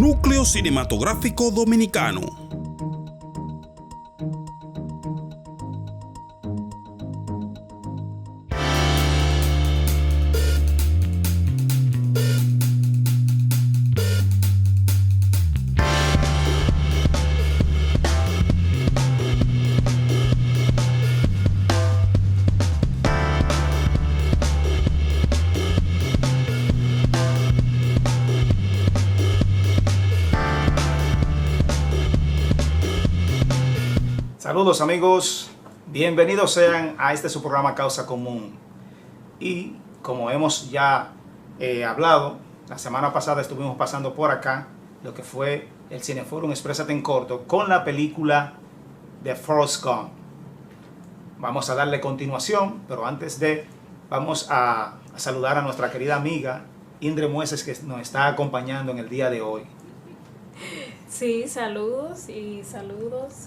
Núcleo Cinematográfico Dominicano. Saludos amigos, bienvenidos sean a este su programa Causa Común. Y como hemos ya hablado, la semana pasada estuvimos pasando por acá lo que fue el Cineforum Exprésate en Corto con la película de Forrest Gump. Vamos a darle continuación, pero antes vamos a saludar a nuestra querida amiga Indre Mueces, que nos está acompañando en el día de hoy. Sí, saludos,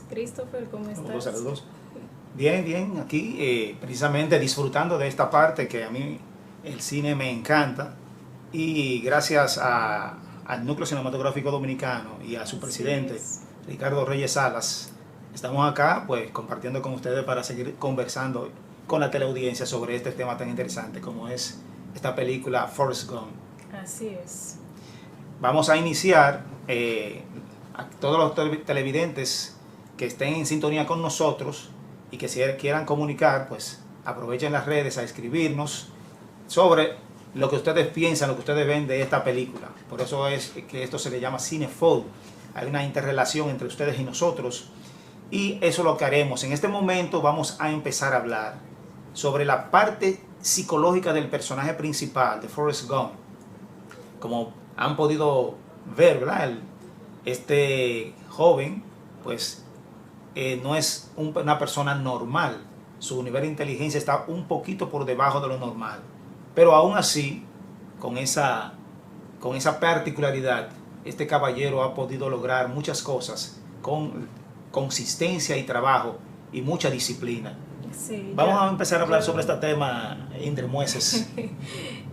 Christopher, ¿cómo estás? Saludos. Bien, aquí precisamente disfrutando de esta parte que a mí el cine me encanta, y gracias al Núcleo Cinematográfico Dominicano y a su presidente, Ricardo Reyes Salas, estamos acá pues compartiendo con ustedes para seguir conversando con la teleaudiencia sobre este tema tan interesante como es esta película Forrest Gump. Así es. Vamos a iniciar a todos los televidentes que estén en sintonía con nosotros y que si quieran comunicar, pues aprovechen las redes a escribirnos sobre lo que ustedes piensan, lo que ustedes ven de esta película. Por eso es que esto se le llama Cineforum. Hay una interrelación entre ustedes y nosotros, y eso es lo que haremos. En este momento vamos a empezar a hablar sobre la parte psicológica del personaje principal de Forrest Gump. Como han podido ver, ¿verdad? Este joven pues no es una persona normal. Su nivel de inteligencia está un poquito por debajo de lo normal, pero aún así con esa particularidad este caballero ha podido lograr muchas cosas con consistencia y trabajo y mucha disciplina. Sí, vamos a empezar a hablar sobre este tema, Indre Mueces.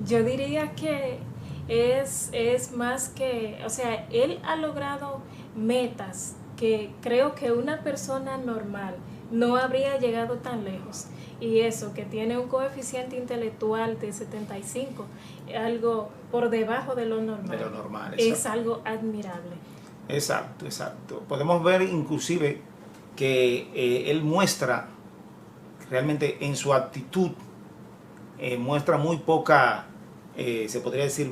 Yo diría que es más que, o sea, él ha logrado metas que creo que una persona normal no habría llegado tan lejos. Y eso, que tiene un coeficiente intelectual de 75, algo por debajo de lo normal. Es algo admirable. Exacto. Podemos ver inclusive que él muestra realmente en su actitud, muestra muy poca, se podría decir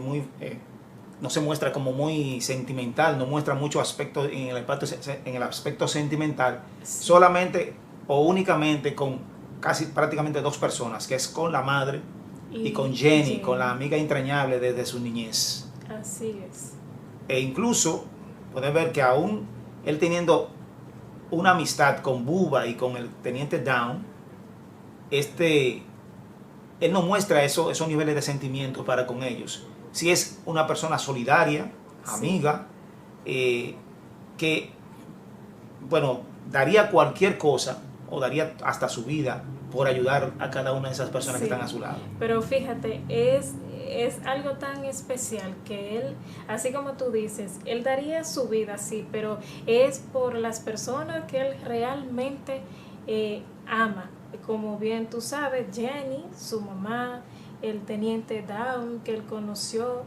no se muestra como muy sentimental, no muestra mucho aspecto en el aspecto sentimental, sí. Solamente o únicamente con prácticamente dos personas, que es con la madre y con Jenny, con la amiga entrañable desde su niñez. Así es. E incluso pueden ver que aún él teniendo una amistad con Bubba y con el teniente Down, él no muestra esos niveles de sentimiento para con ellos. Si es una persona solidaria, amiga, sí. Que, bueno, daría cualquier cosa o daría hasta su vida por ayudar a cada una de esas personas, sí, que están a su lado. Pero fíjate, es algo tan especial que él, así como tú dices, él daría su vida, sí, pero es por las personas que él realmente ama. Como bien tú sabes, Jenny, su mamá, el teniente Down que él conoció,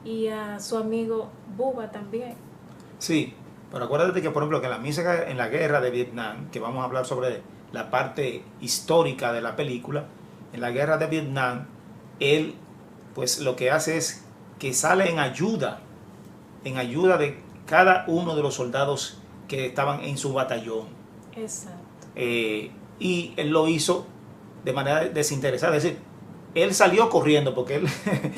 y a su amigo Bubba también. Sí, pero acuérdate que, por ejemplo, que en la guerra de Vietnam, que vamos a hablar sobre la parte histórica de la película, en la guerra de Vietnam, él pues lo que hace es que sale en ayuda de cada uno de los soldados que estaban en su batallón. Exacto. Y él lo hizo de manera desinteresada, es decir, él salió corriendo, porque él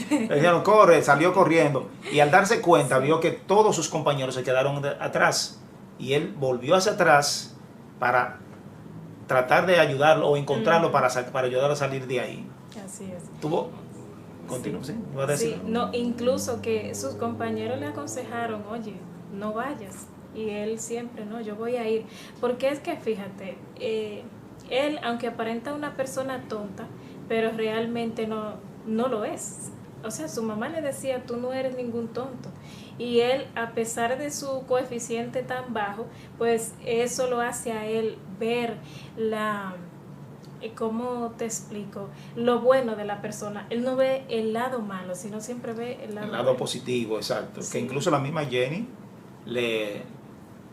le dijeron corre, salió corriendo, y al darse cuenta vio que todos sus compañeros se quedaron atrás, y él volvió hacia atrás para tratar de ayudarlo o encontrarlo para ayudarlo a salir de ahí. Así es. Continúa, ¿sí? Sí, no, incluso que sus compañeros le aconsejaron, oye, no vayas, y él siempre, no, yo voy a ir, porque es que fíjate, él, aunque aparenta una persona tonta, pero realmente no lo es. O sea, su mamá le decía, tú no eres ningún tonto. y él, a pesar de su coeficiente tan bajo, pues eso lo hace a él ver ¿cómo te explico? Lo bueno de la persona. Él no ve el lado malo, sino siempre ve el lado bueno. Positivo, exacto. Sí. Que incluso la misma Jenny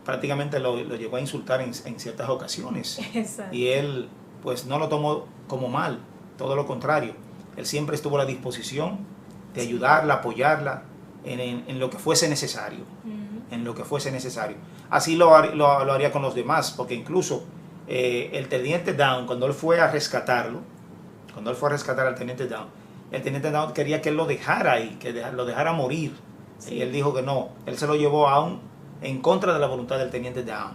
prácticamente lo llegó a insultar en ciertas ocasiones. Exacto. Y él pues no lo tomó como mal, todo lo contrario. Él siempre estuvo a la disposición de ayudarla, apoyarla en lo que fuese necesario. En lo que fuese necesario. Así lo haría con los demás, porque incluso el teniente Down, cuando él fue a rescatarlo, cuando él fue a rescatar al teniente Down, el teniente Down quería que él lo dejara ahí, que lo dejara morir. Sí. Y él dijo que no, él se lo llevó aún en contra de la voluntad del teniente Down.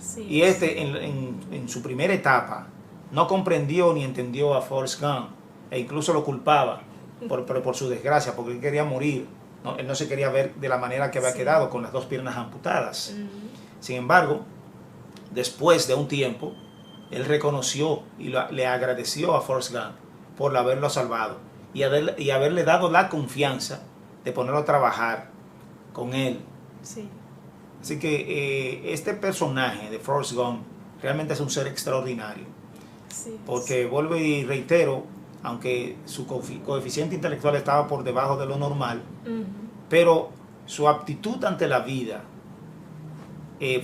Sí. Y en su primera etapa no comprendió ni entendió a Forrest Gump, e incluso lo culpaba por su desgracia, porque él quería morir, ¿no? Él no se quería ver de la manera que había quedado, con las 2 piernas amputadas. Sin embargo, después de un tiempo, él reconoció y le agradeció a Forrest Gump por haberlo salvado y haberle dado la confianza de ponerlo a trabajar con él. Sí. Así que este personaje de Forrest Gump realmente es un ser extraordinario. Sí. Porque vuelvo y reitero, aunque su coeficiente intelectual estaba por debajo de lo normal, pero su aptitud ante la vida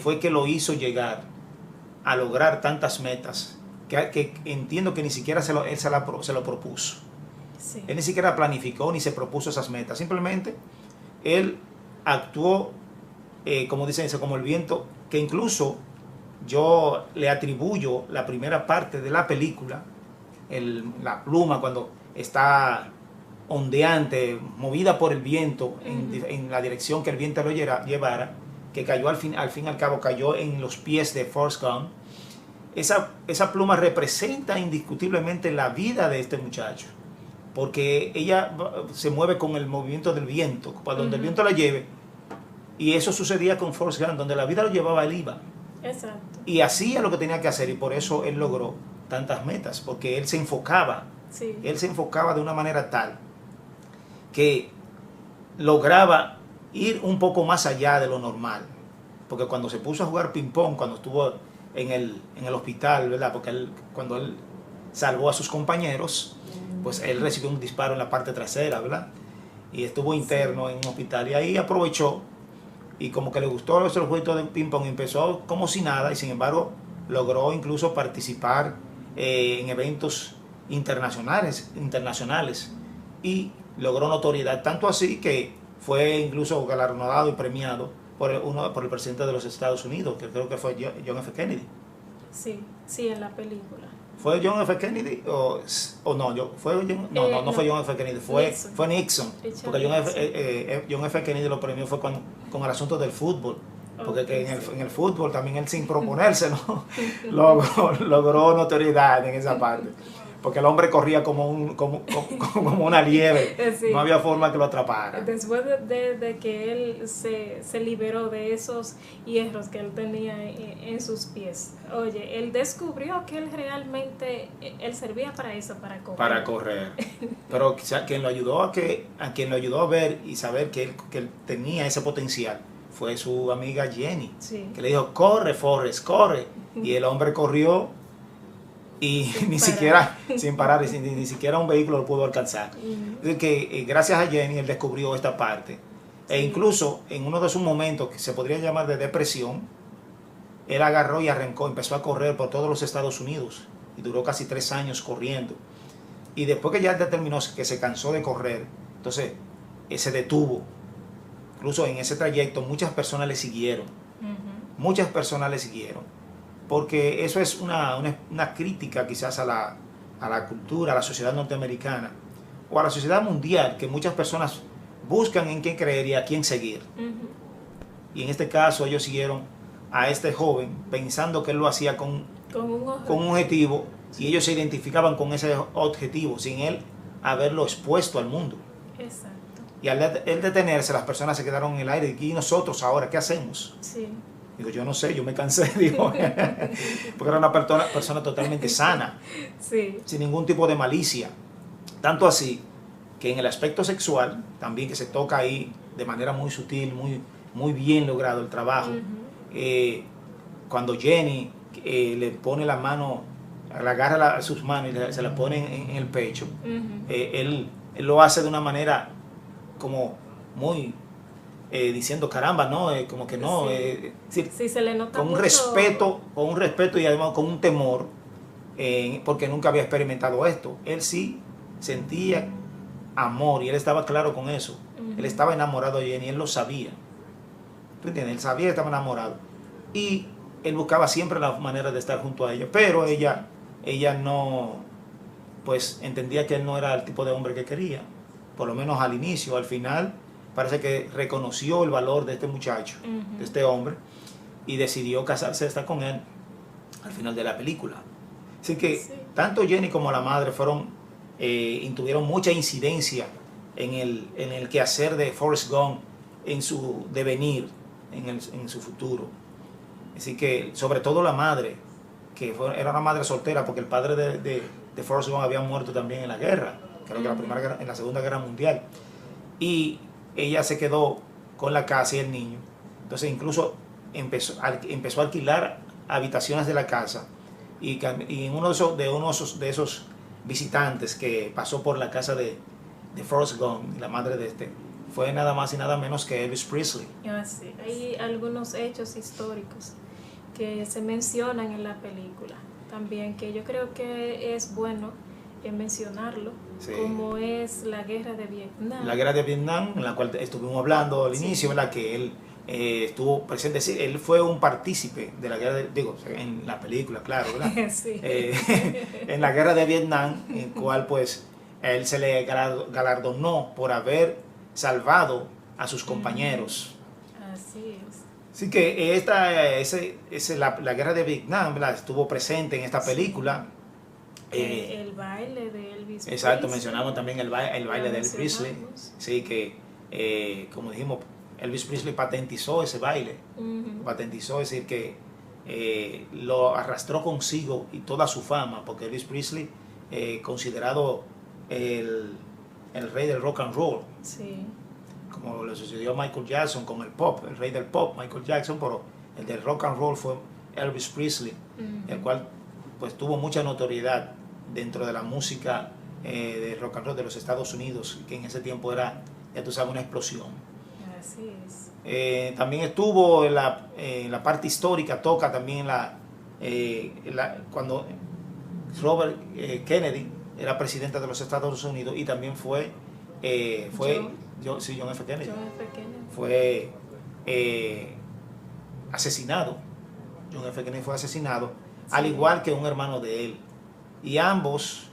fue que lo hizo llegar a lograr tantas metas que entiendo que ni siquiera él se lo propuso. Sí. Él ni siquiera planificó ni se propuso esas metas. Simplemente él actuó, como dicen, como el viento, que incluso yo le atribuyo la primera parte de la película, la pluma cuando está ondeante, movida por el viento, en la dirección que el viento lo llevara, que cayó al fin y al cabo, cayó en los pies de Forrest Gump. Esa pluma representa indiscutiblemente la vida de este muchacho, porque ella se mueve con el movimiento del viento, para donde el viento la lleve, y eso sucedía con Forrest Gump, donde la vida lo llevaba, él iba. Exacto. Y hacía lo que tenía que hacer, y por eso él logró tantas metas, porque él se enfocaba, Sí. él se enfocaba de una manera tal que lograba ir un poco más allá de lo normal, porque cuando se puso a jugar ping pong, cuando estuvo en el hospital, ¿verdad? Porque cuando él salvó a sus compañeros, pues él recibió un disparo en la parte trasera, ¿verdad? Y estuvo interno en un hospital, y ahí aprovechó y como que le gustó el juego de ping pong, empezó como si nada, y sin embargo logró incluso participar en eventos internacionales y logró notoriedad, tanto así que fue incluso galardonado y premiado por el presidente de los Estados Unidos, que creo que fue John F. Kennedy. Sí, en la película. ¿Fue John F. Kennedy o no? No fue John F. Kennedy, fue Nixon. Porque John F. Kennedy lo premió fue con el asunto del fútbol. Porque que en el fútbol también él, sin proponérselo, logró notoriedad en esa parte. Porque el hombre corría como una liebre. Sí. No había forma que lo atrapara. Después de que él se liberó de esos hierros que él tenía en sus pies, oye, él descubrió que él realmente él servía para eso, para correr. Para correr. Pero quien lo ayudó a ver y saber que él tenía ese potencial fue su amiga Jenny. Sí. Que le dijo, corre, Forrest, corre. Y el hombre corrió y sin parar, ni siquiera un vehículo lo pudo alcanzar. Es que gracias a Jenny él descubrió esta parte. E incluso en uno de sus momentos, que se podría llamar de depresión, él agarró y empezó a correr por todos los Estados Unidos y duró casi 3 años corriendo. Y después que ya determinó que se cansó de correr, entonces se detuvo. Incluso en ese trayecto muchas personas le siguieron. Muchas personas le siguieron. Porque eso es una crítica quizás a la cultura, a la sociedad norteamericana o a la sociedad mundial, que muchas personas buscan en quién creer y a quién seguir. Y en este caso ellos siguieron a este joven pensando que él lo hacía con un objetivo, y ellos se identificaban con ese objetivo sin él haberlo expuesto al mundo. Exacto. Y al él detenerse, las personas se quedaron en el aire. ¿Y nosotros ahora qué hacemos? Sí. Digo, yo no sé, yo me cansé, digo, porque era una persona totalmente sana, Sí. sin ningún tipo de malicia. Tanto así que en el aspecto sexual, también que se toca ahí de manera muy sutil, muy bien logrado el trabajo. Cuando Jenny le pone la mano, le agarra sus manos y se la pone en el pecho, él lo hace de una manera como muy diciendo caramba, no, como que no, sí, se le nota con un mucho. respeto y además con un temor, porque nunca había experimentado esto. Él sí sentía amor y él estaba claro con eso. Él estaba enamorado de Jenny, él lo sabía. ¿Tú entiendes? Él sabía que estaba enamorado. Y él buscaba siempre la manera de estar junto a ella, pero ella no, pues entendía que él no era el tipo de hombre que quería, por lo menos al inicio. Al final parece que reconoció el valor de este muchacho, de este hombre, y decidió casarse hasta con él al final de la película. Así que tanto Jenny como la madre tuvieron mucha incidencia en el quehacer de Forrest Gump, en su devenir, en su futuro. Así que, sobre todo la madre, que era una madre soltera, porque el padre de Forrest Gump había muerto también en la guerra, creo que en la Segunda Guerra Mundial. Y ella se quedó con la casa y el niño. Entonces incluso empezó a alquilar habitaciones de la casa. Y en uno de esos visitantes que pasó por la casa de Forrest Gump, la madre de este, fue nada más y nada menos que Elvis Presley. Sí. Hay algunos hechos históricos que se mencionan en la película también, que yo creo que es bueno mencionarlo, como es la guerra de Vietnam. La guerra de Vietnam, en la cual estuvimos hablando al inicio, ¿verdad? Que él estuvo presente, él fue un partícipe de la guerra, en la película, claro, ¿verdad? En la guerra de Vietnam, en cual pues él se le galardonó por haber salvado a sus compañeros. Así es. Así que la guerra de Vietnam, ¿verdad? Estuvo presente en esta película. El baile de Elvis Presley. Exacto, mencionamos también el baile de Elvis Presley. Sí, que como dijimos, Elvis Presley patentizó ese baile. Patentizó, es decir, que lo arrastró consigo y toda su fama, porque Elvis Presley, considerado el rey del rock and roll. Sí. Como le sucedió a Michael Jackson con el pop, el rey del pop, Michael Jackson, pero el del rock and roll fue Elvis Presley, el cual pues tuvo mucha notoriedad dentro de la música de rock and roll de los Estados Unidos, que en ese tiempo era, ya tú sabes, una explosión. Así es. También estuvo en la parte histórica, toca también cuando Robert Kennedy era presidente de los Estados Unidos, y también fue John F. Kennedy. Fue asesinado. John F. Kennedy fue asesinado, al igual que un hermano de él. Y ambos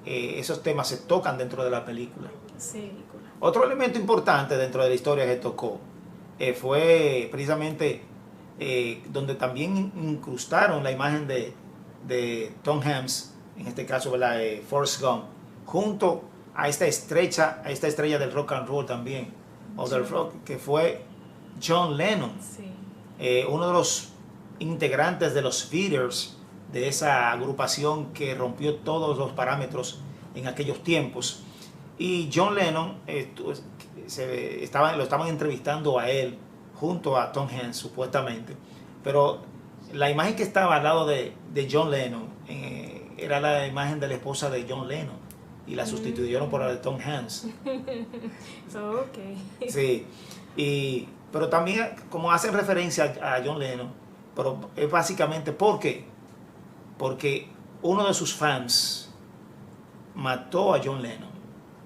esos temas se tocan dentro de la película. Sí. Otro elemento importante dentro de la historia que tocó fue precisamente donde también incrustaron la imagen de Tom Hanks, en este caso, ¿verdad? Forrest Gump, junto a esta estrella del rock and roll también, o del rock, que fue John Lennon, uno de los integrantes de los Beatles, de esa agrupación que rompió todos los parámetros en aquellos tiempos. Y John Lennon lo estaban entrevistando a él junto a Tom Hanks, supuestamente, pero la imagen que estaba al lado de John Lennon era la imagen de la esposa de John Lennon, y la sustituyeron por la de Tom Hanks. Sí, pero también como hacen referencia a John Lennon, pero es básicamente porque uno de sus fans mató a John Lennon,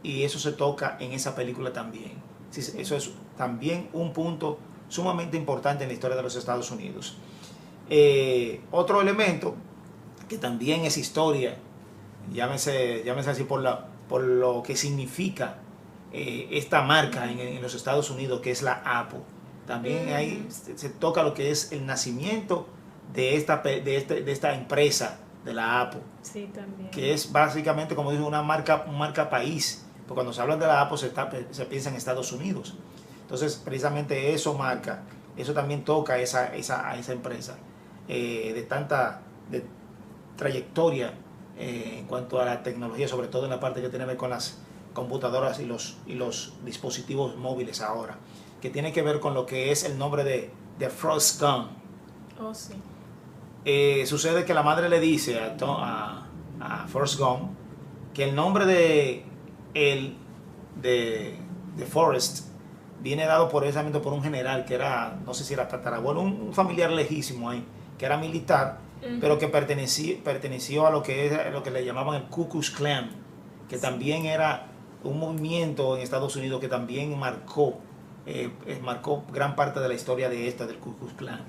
y eso se toca en esa película también. Sí, eso es también un punto sumamente importante en la historia de los Estados Unidos. Otro elemento que también es historia, llámese así por lo que significa esta marca en los Estados Unidos, que es la Apple. También ahí se toca lo que es el nacimiento de esta empresa de la Apple. Sí, también. Que es básicamente, como digo, una marca país. Porque cuando se habla de la Apple se piensa en Estados Unidos. Entonces, precisamente eso también toca a esa empresa de tanta trayectoria en cuanto a la tecnología, sobre todo en la parte que tiene que ver con las computadoras y los dispositivos móviles ahora, que tiene que ver con lo que es el nombre de Forrest Gump. Oh, sí. Sucede que la madre le dice a Forrest Gump que el nombre de Forrest viene dado precisamente por un general que era, no sé si era tatarabuelo, un familiar lejísimo ahí, que era militar, pero que perteneció a lo que le llamaban el Ku Klux Klan, que también era un movimiento en Estados Unidos que también marcó gran parte de la historia del Ku Klux Klan.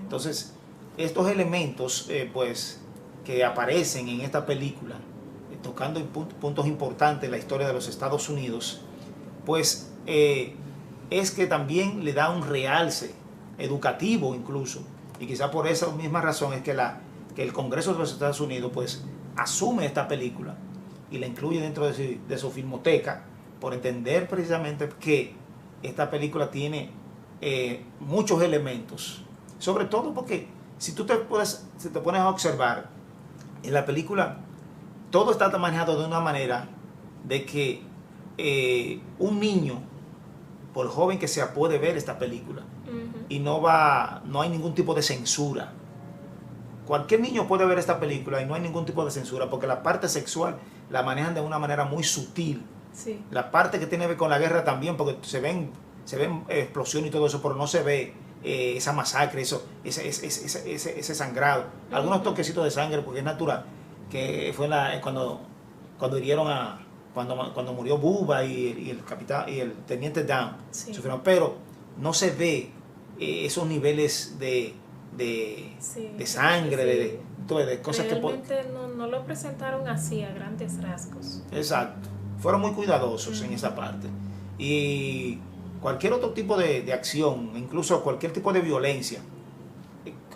Entonces, estos elementos pues que aparecen en esta película, tocando puntos importantes en la historia de los Estados Unidos, pues es que también le da un realce educativo incluso, y quizá por esa misma razón es que el Congreso de los Estados Unidos pues asume esta película y la incluye dentro de su filmoteca, por entender precisamente que esta película tiene muchos elementos, sobre todo porque si te pones a observar en la película, todo está manejado de una manera de que un niño, por joven que sea, puede ver esta película y no hay ningún tipo de censura. Cualquier niño puede ver esta película y no hay ningún tipo de censura, porque la parte sexual la manejan de una manera muy sutil. Sí. La parte que tiene que ver con la guerra también, porque se ven explosiones y todo eso, pero no se ve esa masacre, ese sangrado. Algunos toquecitos de sangre, porque es natural, que fue cuando hirieron cuando murió Bubba y el capitán y el teniente Dan, sí, sufrieron, pero no se ve esos niveles de sangre, sí, de cosas realmente no lo presentaron así a grandes rasgos. Exacto, fueron muy cuidadosos en esa parte. Y cualquier otro tipo de acción, incluso cualquier tipo de violencia,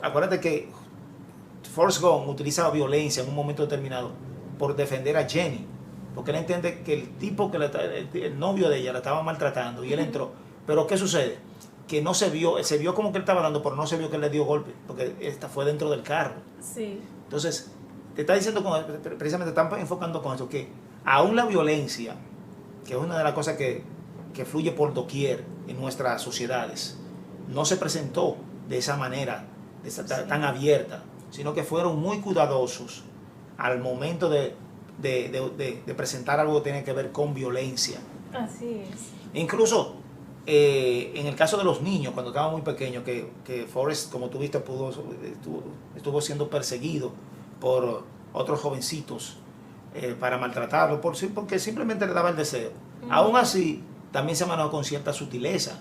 acuérdate que Forrest Gump utiliza violencia en un momento determinado por defender a Jenny, porque él entiende que el tipo el novio de ella la estaba maltratando y él entró. Pero ¿qué sucede? Que no se vio como que él estaba dando, pero no se vio que él le dio golpe, porque esta fue dentro del carro. Sí. Entonces, te está diciendo, precisamente están enfocando con eso, que aún la violencia, que es una de las cosas que fluye por doquier en nuestras sociedades, no se presentó de esa manera, tan abierta, sino que fueron muy cuidadosos al momento de presentar algo que tiene que ver con violencia. Así es. Incluso en el caso de los niños, cuando estaban muy pequeños, que Forrest, como tú viste, estuvo siendo perseguido por otros jovencitos para maltratarlo, porque simplemente le daba el deseo. Aún así, también se manejó con cierta sutileza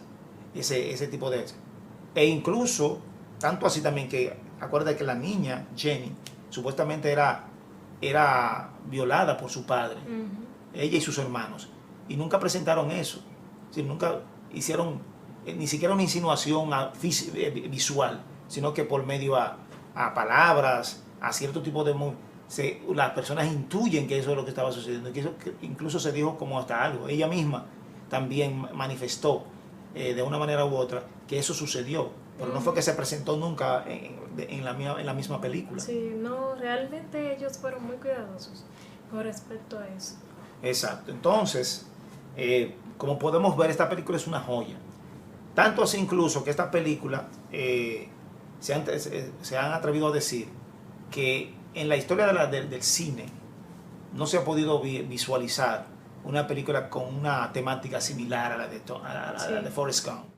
ese tipo de... E incluso, tanto así también que, acuérdate que la niña, Jenny, supuestamente era violada por su padre, ella y sus hermanos, y nunca presentaron eso. Es decir, nunca hicieron ni siquiera una insinuación visual, sino que por medio a palabras, a cierto tipo de... las personas intuyen que eso es lo que estaba sucediendo, que incluso se dijo como hasta algo. Ella misma también manifestó de una manera u otra que eso sucedió, pero no fue que se presentó nunca en la misma película. Sí, no, realmente ellos fueron muy cuidadosos con respecto a eso. Exacto. Entonces, como podemos ver, esta película es una joya. Tanto así incluso que esta película se han atrevido a decir que en la historia del cine no se ha podido visualizar una película con una temática similar a la de Forrest Gump.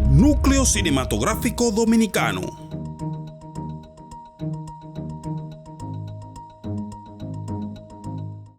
Núcleo Cinematográfico Dominicano.